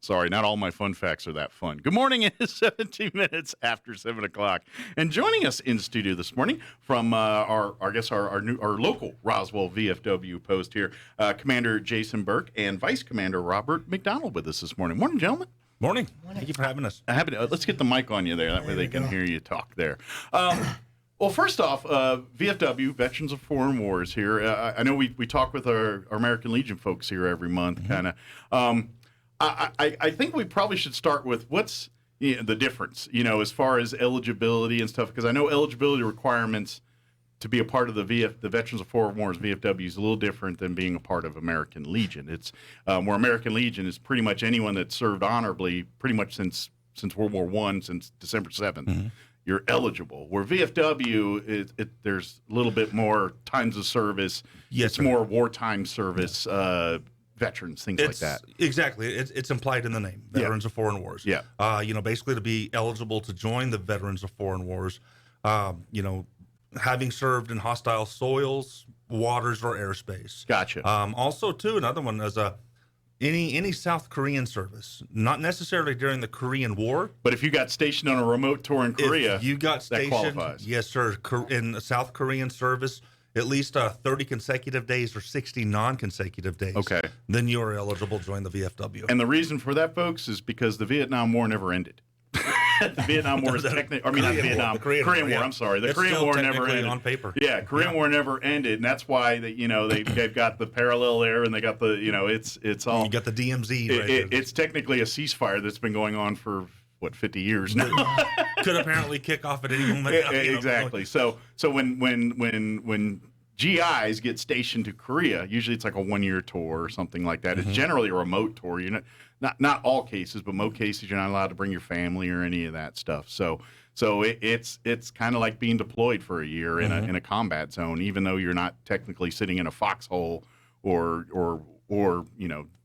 Sorry, not all my fun facts are that fun. Good morning. It is 17 minutes after 7 o'clock. And joining us in studio this morning from our local Roswell VFW post here, Commander Jason Burke and Vice Commander Robert McDonald with us this morning. Morning, gentlemen. Morning. Thank you for having us. Let's get the mic on you there. That way they can hear you talk there. Well, first off, VFW, Veterans of Foreign Wars here. I know we talk with our American Legion folks here every month, kind of. I think we probably should start with what's the difference, as far as eligibility and stuff, because I know eligibility requirements to be a part of the Veterans of Foreign Wars, VFW, is a little different than being a part of American Legion. It's where American Legion is pretty much anyone that served honorably pretty much since World War I, since December 7th. Mm-hmm. You're eligible. Where VFW, there's a little bit more times of service. Yes, it's more wartime service. Veterans, things like that. Exactly. It's implied in the name, Veterans of Foreign Wars. Yeah. Basically to be eligible to join the Veterans of Foreign Wars, having served in hostile soils, waters, or airspace. Gotcha. Also, too, another one is any South Korean service, not necessarily during the Korean War. But if you got stationed on a remote tour in Korea, if you got stationed, that qualifies. Yes, sir, in the South Korean service, at least 30 consecutive days or 60 non-consecutive days. Okay. Then you are eligible to join the VFW. And the reason for that, folks, is because the Vietnam War never ended. The Vietnam War is technically, the Korean War. I'm sorry, the Korean War never ended. On paper. Yeah, Korean War never ended, and that's why they've got the parallel there, and they got the it's all. You got the DMZ. It's technically a ceasefire that's been going on for 50 years now. Could apparently kick off at any moment. Exactly. So when GIs get stationed to Korea, usually it's like a 1-year tour or something like that. Mm-hmm. It's generally a remote tour. You're not all cases, but most cases you're not allowed to bring your family or any of that stuff. So it's kind of like being deployed for a year in a combat zone, even though you're not technically sitting in a foxhole or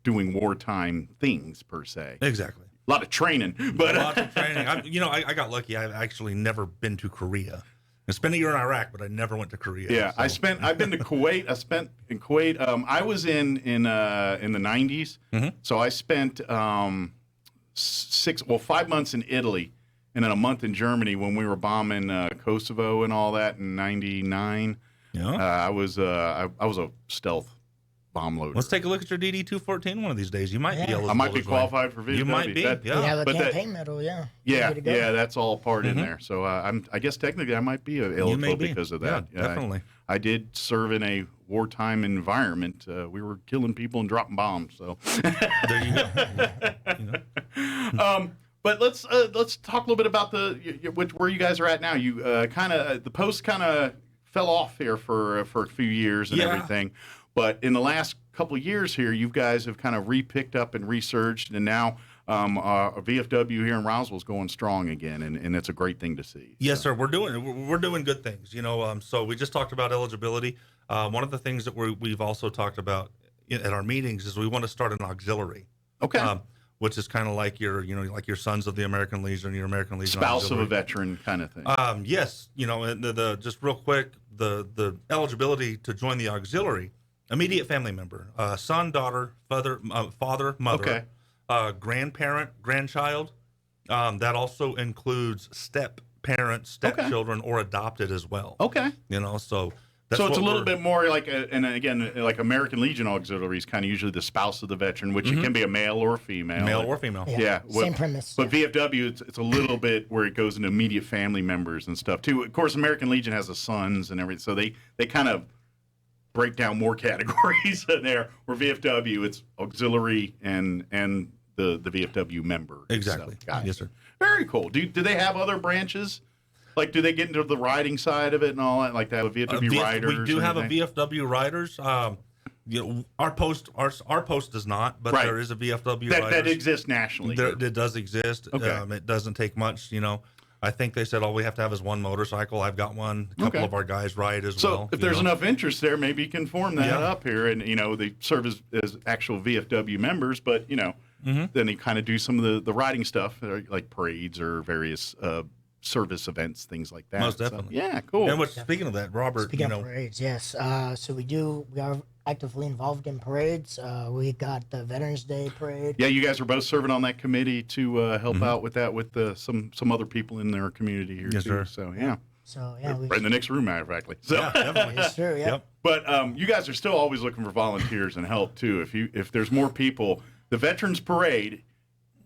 doing wartime things per se. Exactly. A lot of training, but lots of training. I got lucky. I've actually never been to Korea. I spent a year in Iraq, but I never went to Korea. Yeah, so. I've been to Kuwait. I spent in Kuwait. I was in the 90s, so I spent 5 months in Italy, and then a month in Germany when we were bombing Kosovo and all that in '99. Yeah, I was a stealth bomb loader. Let's take a look at your DD-214 one of these days. You might be eligible. I might be qualified for VFW. You might be. You have a campaign medal, yeah, that's all part in there. So I guess technically I might be eligible because of that. Yeah, definitely. I did serve in a wartime environment. We were killing people and dropping bombs. So there you go. But let's talk a little bit about where you guys are at now. You the post kind of fell off here for a few years and everything. But in the last couple of years here, you guys have kind of re-picked up and resurged, and now VFW here in Roswell is going strong again, and it's a great thing to see. Yes, sir. We're doing good things. So we just talked about eligibility. One of the things that we've also talked about at our meetings is we want to start an auxiliary. Okay. Which is kind of like your Sons of the American Legion, your American Legion spouse auxiliary. of a veteran kind of thing. Yes. And the just real quick, the eligibility to join the auxiliary. Immediate family member, son, daughter, father, mother, grandparent, grandchild. That also includes step parents, stepchildren, or adopted as well. Okay. So it's a little bit more like, like American Legion auxiliaries, kind of usually the spouse of the veteran, which it can be a male or female. Male or female. Yeah. Same premise. But VFW, it's a little bit where it goes into immediate family members and stuff too. Of course, American Legion has the sons and everything, so they kind of break down more categories in there. Where VFW, it's auxiliary and the VFW member. Exactly. Yes, sir. Very cool. Do they have other branches? Like, do they get into the riding side of it and all that? Like that with VFW riders? We do have a VFW riders. Our post does not, but there is a VFW riders. That exists nationally. It does exist. Okay. It doesn't take much, I think they said all we have to have is one motorcycle. I've got one. A couple of our guys ride as well. So if there's enough interest there, maybe you can form that up here. And, they serve as actual VFW members, but, then they kind of do some of the riding stuff, like parades or various service events, things like that. Most definitely. So, yeah, cool. And speaking of that, Robert, Speaking of parades, yes. So we actively involved in parades. We got the Veterans Day parade. Yeah, you guys are both serving on that committee to help out with that with some other people in their community here Yes, too. sir. So yeah, So yeah, right in the next room, matter of factly. So. Yeah, definitely. Yes, sir. Yeah. Yep. But you guys are still always looking for volunteers and help too. If there's more people, the Veterans Parade.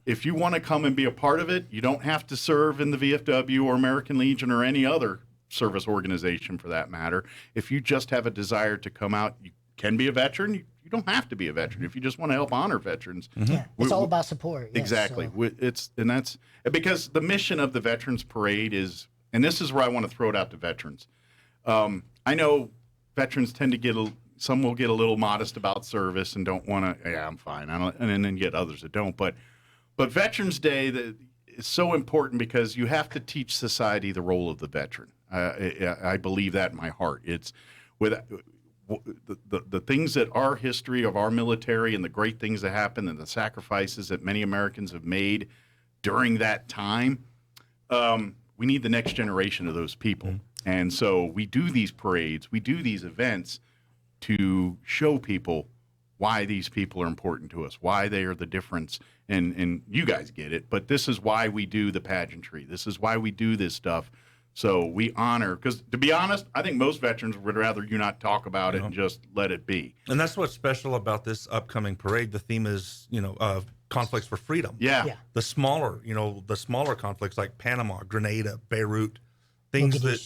If you want to come and be a part of it, you don't have to serve in the VFW or American Legion or any other service organization for that matter. If you just have a desire to come out, you can be a veteran. You don't have to be a veteran. If you just want to help honor veterans, Yeah, it's all about support. Yes, exactly. so. That's because the mission of the Veterans Parade is, and this is where I want to throw it out to veterans. I know veterans tend to some will get a little modest about service and don't want to. Yeah, I'm fine. I don't, and then get others that don't. But Veterans Day is so important because you have to teach society the role of the veteran. I believe that in my heart. It's with the things that our history of our military and the great things that happened and the sacrifices that many Americans have made during that time. We need the next generation of those people. Mm-hmm. And so we do these parades, we do these events to show people why these people are important to us, why they are the difference. And you guys get it, but this is why we do the pageantry. This is why we do this stuff. So we honor, because to be honest, I think most veterans would rather you not talk about it and just let it be. And that's what's special about this upcoming parade. The theme is, conflicts for freedom. Yeah. The smaller conflicts like Panama, Grenada, Beirut, things that,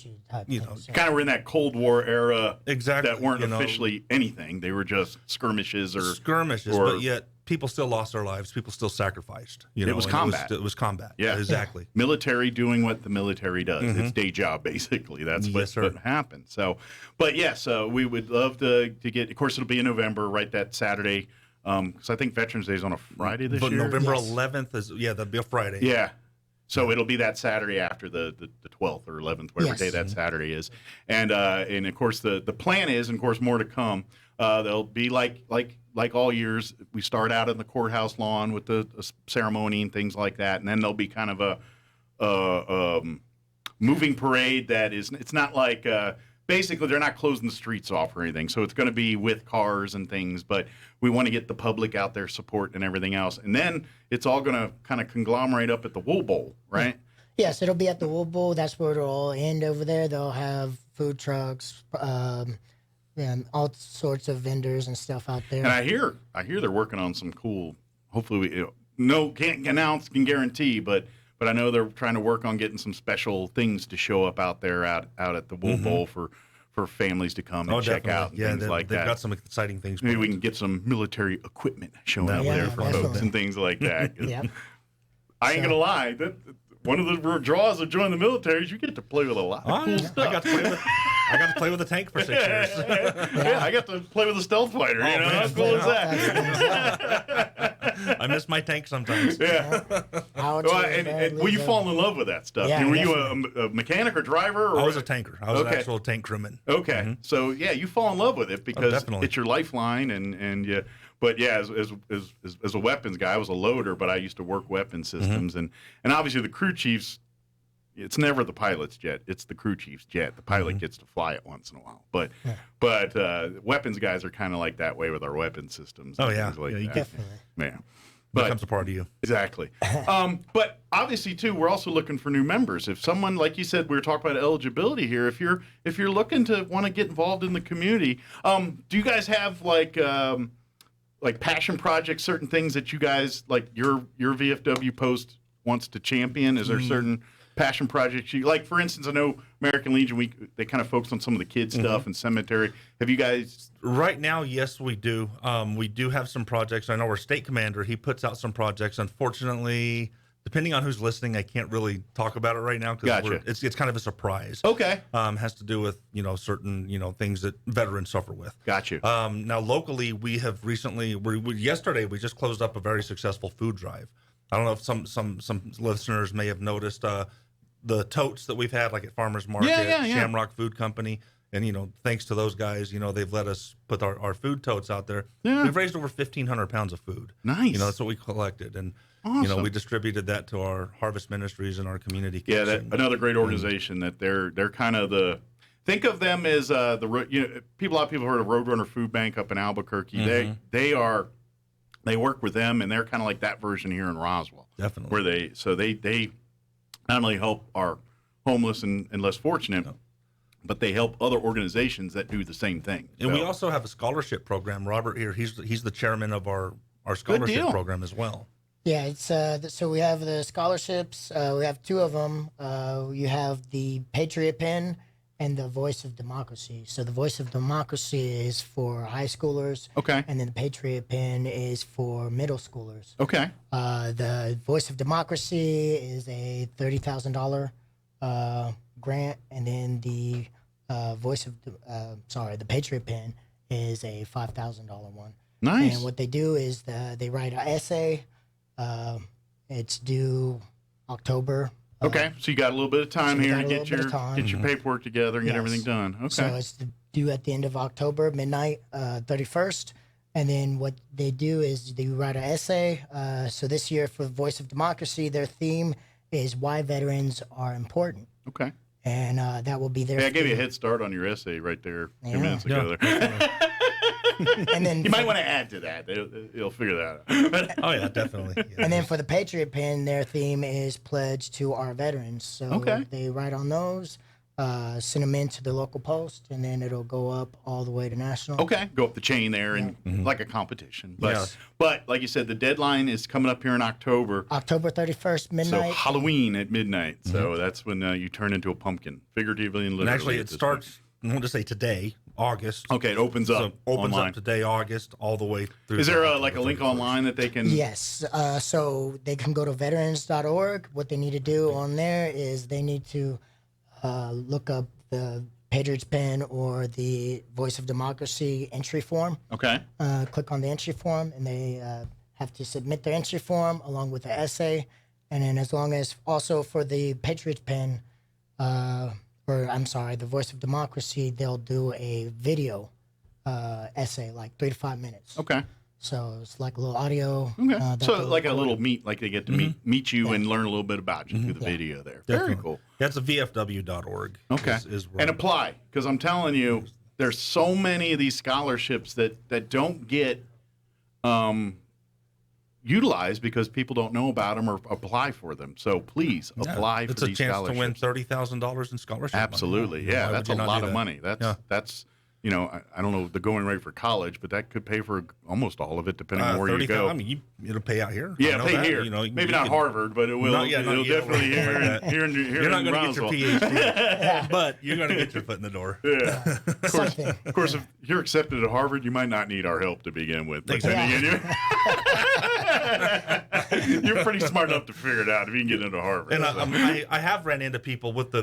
kind of were in that Cold War era. Exactly. That weren't officially anything. They were just skirmishes but yet people still lost their lives. People still sacrificed. It was combat. It was combat. Yeah, exactly. Military doing what the military does. Mm-hmm. It's day job, basically. That's what happened. So, but yes, we would love to get. Of course, it'll be in November, right? That Saturday, because I think Veterans Day is on a Friday this year. But November 11th is that'd be a Friday. Yeah. So it'll be that Saturday after the 12th or 11th, whatever day that Saturday is, and of course the plan is, and of course more to come. They'll be like all years. We start out in the courthouse lawn with the ceremony and things like that, and then there'll be kind of a moving parade that is. It's not like basically they're not closing the streets off or anything. So it's going to be with cars and things, but we want to get the public out there support and everything else, and then it's all going to kind of conglomerate up at the Wool Bowl, right? Yes, it'll be at the Wool Bowl. That's where it'll all end over there. They'll have food trucks. And all sorts of vendors and stuff out there. And I hear they're working on some cool. Hopefully, can't announce, can guarantee, but I know they're trying to work on getting some special things to show up out there out at the Wool Bowl for families to come and check out and things like that. They've got some exciting things. Maybe we can get some military equipment showing up there for folks and things like that. I ain't gonna lie, that one of the draws of joining the military is you get to play with a lot of cool stuff. I got to play with a tank for 6 years. I got to play with a stealth fighter. How cool is that? I miss my tank sometimes. Yeah. Well, you fall in love with that stuff. Yeah, were you a mechanic or driver? Or? I was a tanker. I was an actual tank crewman. Okay. Mm-hmm. So you fall in love with it because it's your lifeline, and yeah. But yeah, as a weapons guy, I was a loader, but I used to work weapon systems, and obviously the crew chiefs. It's never the pilot's jet; it's the crew chief's jet. The pilot gets to fly it once in a while, but weapons guys are kind of like that way with our weapon systems. Oh yeah, definitely. Yeah, but becomes a part of you. Exactly. But obviously too, we're also looking for new members. If someone, like you said, we were talking about eligibility here. If you're looking to want to get involved in the community, do you guys have like passion projects, certain things that you guys like your VFW post wants to champion? Is there certain passion projects you like? For instance, I know American Legion, they kind of focus on some of the kids stuff and cemetery. Have you guys? Right now, yes, we do. We do have some projects. I know our state commander, he puts out some projects. Unfortunately, depending on who's listening, I can't really talk about it right now because it's kind of a surprise. Okay. Has to do with certain things that veterans suffer with. Got you. Now locally, we have recently yesterday we just closed up a very successful food drive. I don't know if some listeners may have noticed the totes that we've had, like at Farmers Market, Shamrock Food Company, and thanks to those guys, they've let us put our food totes out there. Yeah. We've raised over 1,500 pounds of food. Nice. That's what we collected, and awesome. We distributed that to our harvest ministries and our community kitchen. Yeah, another great organization that they're kind of think of them as a lot of people heard of Roadrunner Food Bank up in Albuquerque. They work with them, and they're kind of like that version here in Roswell. Definitely. Where they not only help our homeless and less fortunate, but they help other organizations that do the same thing. And we also have a scholarship program. Robert here, he's the chairman of our scholarship program as well. Yeah, it's so we have the scholarships. We have two of them. You have the Patriot Pen and the Voice of Democracy. So the Voice of Democracy is for high schoolers. Okay. And then the Patriot Pen is for middle schoolers. Okay. The Voice of Democracy is a $30,000 grant, and then the the Patriot Pen is a $5,000 one. Nice. And what they do is they write an essay. It's due October. Okay, so you got a little bit of time here to get your paperwork together and get Yes. everything done. Okay. So it's due at the end of October, midnight, 31st. And then what they do is they write an essay. So this year for Voice of Democracy, their theme is why veterans are important. Okay. And that will be their Hey, I gave you a theme. head start on your essay right there 2 Yeah. minutes ago. There. And then You might want to add to that. You'll figure that out. Oh yeah, definitely. Yeah. And then for the Patriot Pen, their theme is pledge to our veterans. So Okay. they write on those, send them into the local post, and then it'll go up all the way to national. Okay, go up the chain there and like a competition. But Yes. but like you said, the deadline is coming up here in October. October 31st, So midnight. Halloween at midnight. So that's when you turn into a pumpkin, figuratively and literally. And actually, at it this starts. I want to say today, August. point. Okay, it opens So up. it opens online. up today, August, all the way through. Is to there October like a link 31st. online that they can? Yes. So they can go to veterans.org. What they need to do on there is they need to look up the Patriots Pen or the Voice of Democracy entry form. Okay. Click on the entry form, and they have to submit their entry form along with the essay. And then as long as also for the Patriots Pen, the Voice of Democracy, they'll do a video essay, like 3 to 5 minutes. Okay. So it's like a little audio. Okay. that So they'll like a record. little meet, like they get to meet you and learn a little bit about you through the video there. Very Definitely. cool. That's a VFW.org. Okay. Is where And apply, because I'm telling you, there's so many of these scholarships that don't get utilized because people don't know about them or apply for them. So please apply for it's a these chance scholarships. to win $30,000 in scholarship money. Absolutely, Why yeah, would that's you a not lot do of that? money. That's I don't know the going rate for college, but that could pay for almost all of it, depending on where you 30,000 go. I mean, it'll pay out here. I Yeah, know pay that. here. You know, Maybe you not can- Harvard, but it will. Not yet, It'll not yet. definitely here Like that. here in You're not in going to get your Roswell. PhD, but you're going to get your foot in the door. Yeah. Something. Of course, if you're accepted at Harvard, you might not need our help to begin with. But then again, you're pretty smart enough to figure it out if you can get into Harvard. And So. I have ran into people with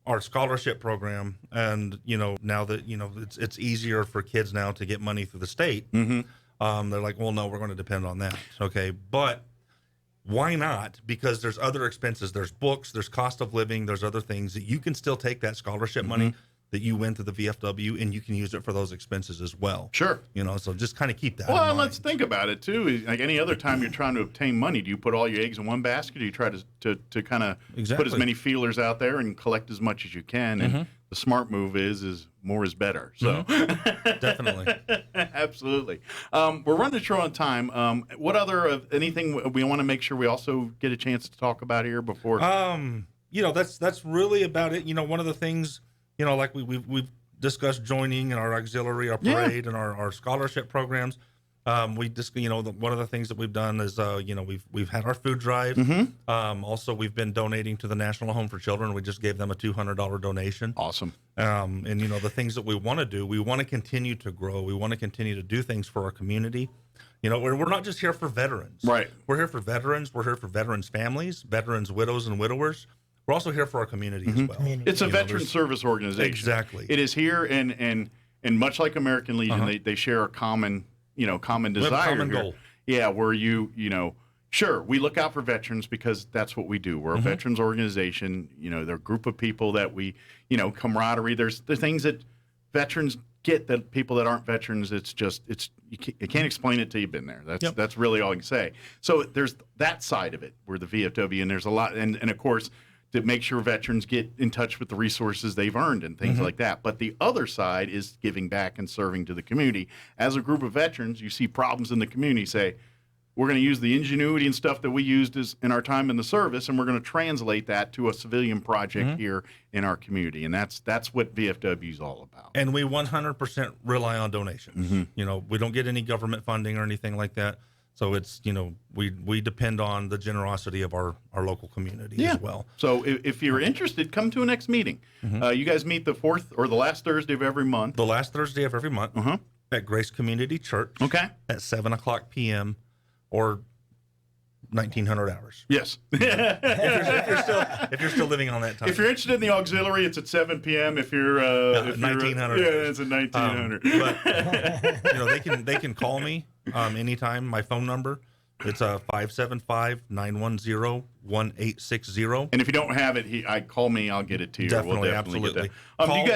our scholarship program, and now that it's easier for kids now to get money through the state. They're like, well, no, we're going to depend on that. Okay, but why not? Because there's other expenses. There's books. There's cost of living. There's other things that you can still take that scholarship money that you win to the VFW, and you can use it for those expenses as well. Sure. So just kind of keep that in Well, mind. let's think about it too. Like any other time you're trying to obtain money, do you put all your eggs in one basket? Or do you try to kind of put as Exactly. many feelers out there and collect as much as you can? And the smart move is more is better. So Definitely. absolutely. We're running the show on time. What other anything we want to make sure we also get a chance to talk about here before? That's really about it. One of the things, like we've discussed joining in our auxiliary, our parade, and our scholarship programs. We just, one of the things that we've done is, we've had our food drive. Also, we've been donating to the National Home for Children. We just gave them a $200 donation. Awesome. And the things that we want to do, we want to continue to grow. We want to continue to do things for our community. We're not just here for veterans. Right. We're here for veterans. We're here for veterans' families, veterans' widows and widowers. We're also here for our community as well. It's a veteran service organization. Exactly. It is here, and much like American Legion, they share a common common have a desire common here. goal. Yeah, where sure, we look out for veterans because that's what we do. We're a veterans organization. They're a group of people that we, camaraderie. There's the things that veterans get that people that aren't veterans. You can't explain it till you've been there. That's really all I can say. So there's that side of it where the VFW, and there's a lot, and of course, to make sure veterans get in touch with the resources they've earned and things like that. But the other side is giving back and serving to the community. As a group of veterans, you see problems in the community, say, we're going to use the ingenuity and stuff that we used in our time in the service, and we're going to translate that to a civilian project here in our community. And that's what VFW is all about. And we 100% rely on donations. You know, we don't get any government funding or anything like that. So it's, you know, we depend on the generosity of our local community as well. So if you're interested, come to a next meeting. You guys meet the fourth or the last Thursday of every month. The last Thursday of every month at Grace Community Church. Okay. At 7:00 p.m. or 1900 hours. Yes. if you're still living on that time. If you're interested in the auxiliary, it's at 7 p.m. If you're 1900. Yeah, it's at 1900. But you know, they can call me anytime. My phone number, it's 575-910-1860. And if you don't have it, call me. I'll get it to you. Definitely, We'll absolutely. Get that. Call do you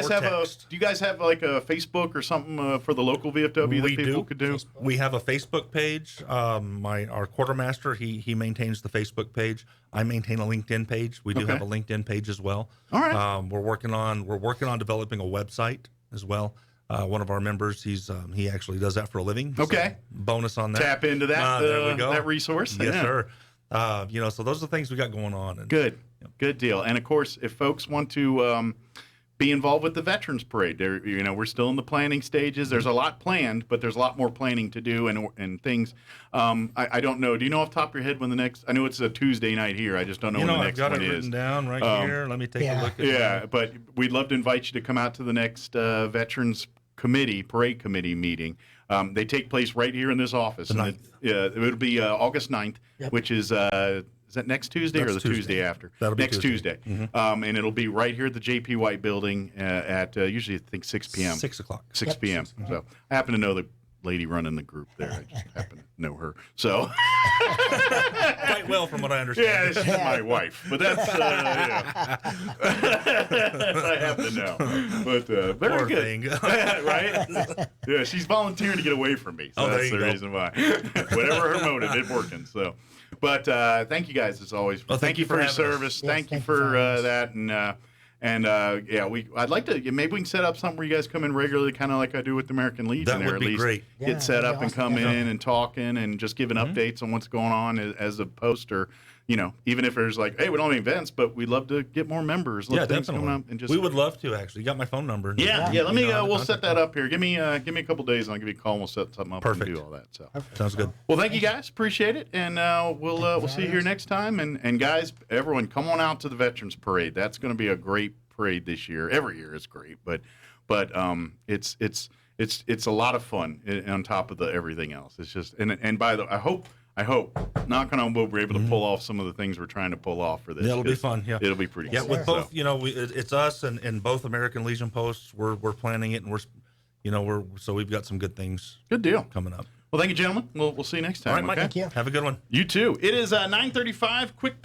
guys or have like a Facebook or something for the local VFW that people could do? We have a Facebook page. Our quartermaster he maintains the Facebook page. I maintain a LinkedIn page. We do have a LinkedIn page as well. All right. We're working on developing a website as well. One of our members, he actually does that for a living. Okay. So bonus on that. Tap into that. There we go. That resource. Yes, sir. You know, so those are the things we got going on. And, Good deal. And of course, if folks want to be involved with the Veterans Parade, we're still in the planning stages. There's a lot planned, but there's a lot more planning to do and things. I don't know. Do you know off the top of your head when the next? I know it's a Tuesday night here. I just don't know when the next one is. I've got it written down right here. Let me take a look at it. But we'd love to invite you to come out to the next Veterans Parade Committee meeting. They take place right here in this office. The 9th. It'll be August 9th, which is that next Tuesday or the Tuesday after? That'll be next Tuesday. And it'll be right here at the J.P. White Building at usually I think 6 p.m. 6 o'clock. 6 p.m. So I happen to know the lady running the group there. I just happen to know her. So quite well, from what I understand. Yeah, she's my wife, but that's I happen to know. But very Poor good, thing. right? Yeah, she's volunteering to get away from me, so that's the reason why. Whatever her motive, it's working. So, but thank you guys as always. Well, thank you for your service. Yes, thank you for that, and I'd like to maybe we can set up something where you guys come in regularly, kind of like I do with the American Legion. That would be great. Get set up and come awesome. in and talking and just giving updates on what's going on as a poster. You know, even if there's like, hey, we don't have any events, but we'd love to get more members. Yeah, things definitely. Come up and just, we would love to, actually. You got my phone number. Yeah. Let me. We'll set that up here. Give me a couple days, and I'll give you a call. And we'll set something up Perfect. and do all that. So Sounds good. well, thank you guys. Appreciate it, and we'll see you here next time. And guys, everyone, come on out to the Veterans Parade. That's going to be a great parade this year. Every year is great, but it's a lot of fun on top of everything else. It's just and by the I hope, knocking on wood, we're able to pull off some of the things we're trying to pull off for this. Yeah, it'll be fun. Yeah, it'll be pretty. Yeah, cool. with both, it's us and both American Legion posts. We're planning it, and we've got some good things. Good deal Coming up. Well, thank you, gentlemen. We'll see you next time. All right, Mike. Okay? Thank you. Have a good one. You too. It is 9:35. Quick